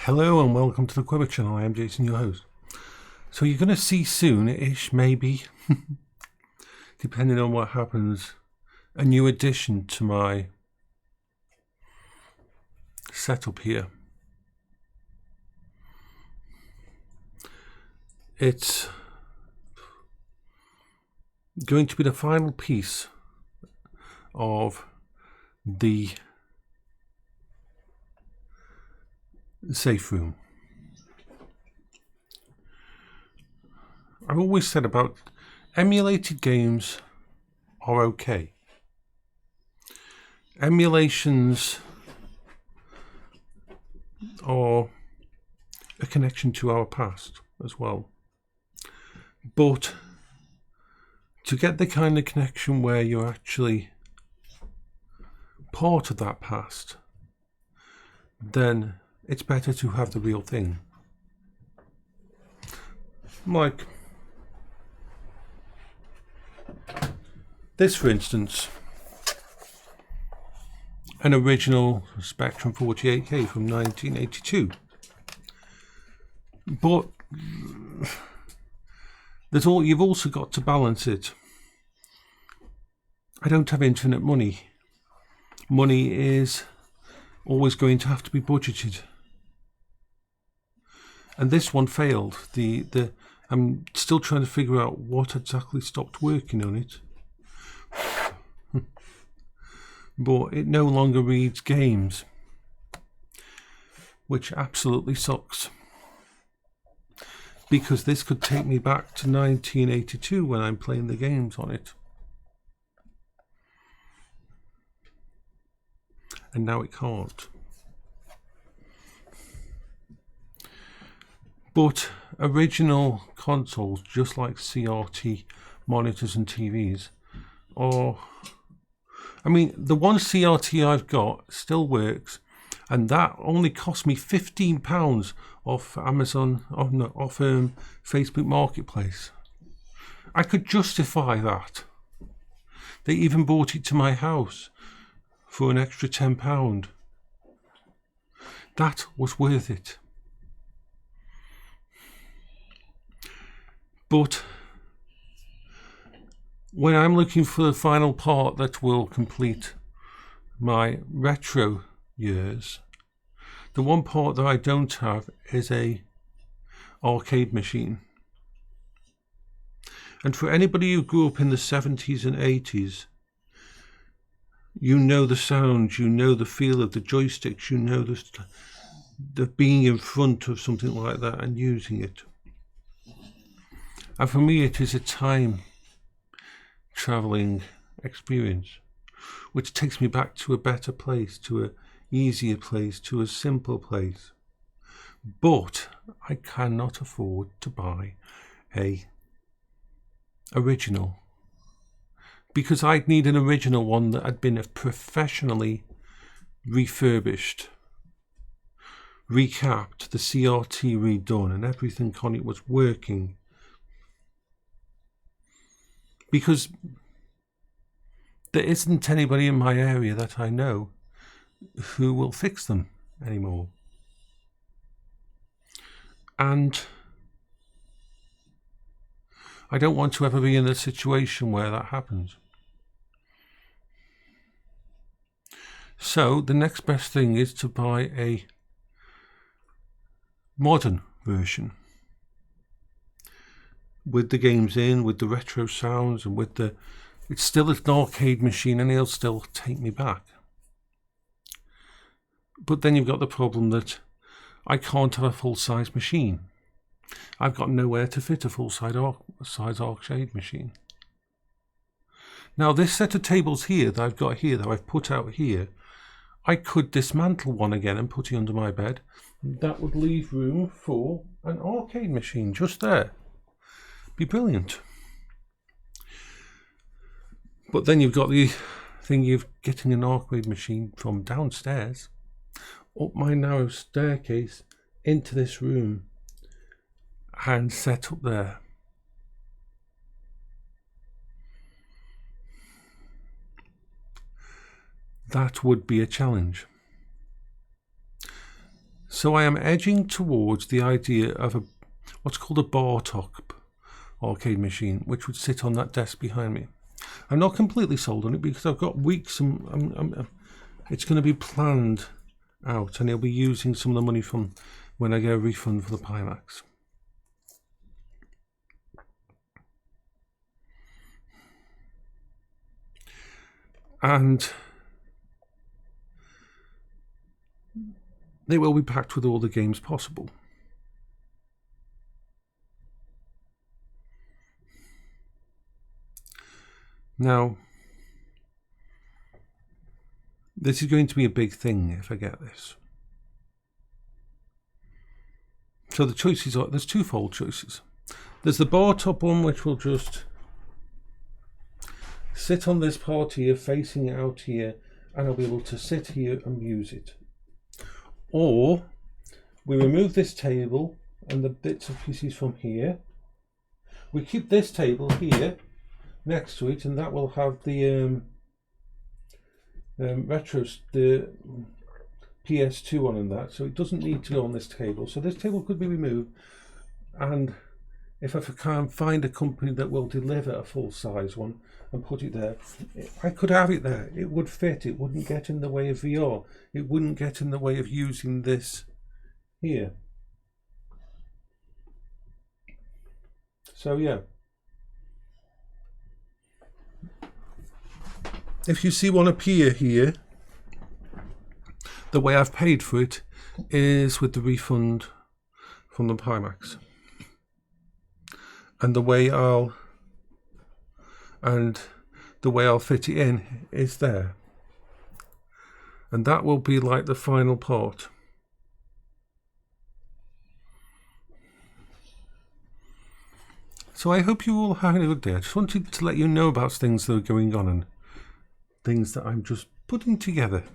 Hello and welcome to the Quiver channel. I am Jason, your host. So you're going to see soon-ish, maybe, depending on what happens, a new addition to my setup here. It's going to be the final piece of the safe room. I've always said about emulated games are okay. Emulations are a connection to our past as well. But to get the kind of connection where you're actually part of that past, then it's better to have the real thing. Like this, for instance, an original Spectrum 48K from 1982. But you've also got to balance it. I don't have infinite money. Money is always going to have to be budgeted. And this one failed. I'm still trying to figure out what exactly stopped working on it. But it no longer reads games, which absolutely sucks. Because this could take me back to 1982 when I'm playing the games on it. And now it can't. But original consoles, just like CRT monitors and TVs, are... I mean, the one CRT I've got still works, and that only cost me £15 off Amazon, off Facebook Marketplace. I could justify that. They even brought it to my house for an extra £10. That was worth it. But when I'm looking for the final part that will complete my retro years, the one part that I don't have is a arcade machine. And for anybody who grew up in the 70s and 80s, you know the sounds, you know the feel of the joysticks, you know the being in front of something like that and using it. And for me, it is a time traveling experience, which takes me back to a better place, to an easier place, to a simple place. But I cannot afford to buy a original, because I'd need an original one that had been professionally refurbished, recapped, the CRT redone, and everything on it was working. Because there isn't anybody in my area that I know who will fix them anymore. And I don't want to ever be in a situation where that happens. So the next best thing is to buy a modern version, with the games in, with the retro sounds, and with it's still an arcade machine, and it'll still take me back. But then you've got the problem that I can't have a full-size machine. I've got nowhere to fit a full-size arcade machine. Now this set of tables here that I've got here, that I've put out here, I could dismantle one again and put it under my bed. That would leave room for an arcade machine just there. Be brilliant. But then you've got the thing of getting an arcade machine from downstairs up my narrow staircase into this room and set up there. That would be a challenge. So I am edging towards the idea of what's called a bar top arcade machine, which would sit on that desk behind me. I'm not completely sold on it because I've got weeks and it's going to be planned out, and he'll be using some of the money from when I get a refund for the Pimax. And they will be packed with all the games possible. Now, this is going to be a big thing if I get this. So the choices are, there's twofold choices. There's the bar top one, which will just sit on this part here, facing out here, and I'll be able to sit here and use it. Or we remove this table and the bits and pieces from here. We keep this table here next to it, and that will have the the PS2 on and that, so it doesn't need to go on this table. So this table could be removed, and if I can find a company that will deliver a full-size one and put it there, I could have it there. It would fit. It wouldn't get in the way of VR. It wouldn't get in the way of using this here. So yeah, if you see one appear here, the way I've paid for it is with the refund from the Pimax. And the way I'll fit it in is there. And that will be like the final part. So I hope you all having a good day. I just wanted to let you know about things that are going on and things that I'm just putting together.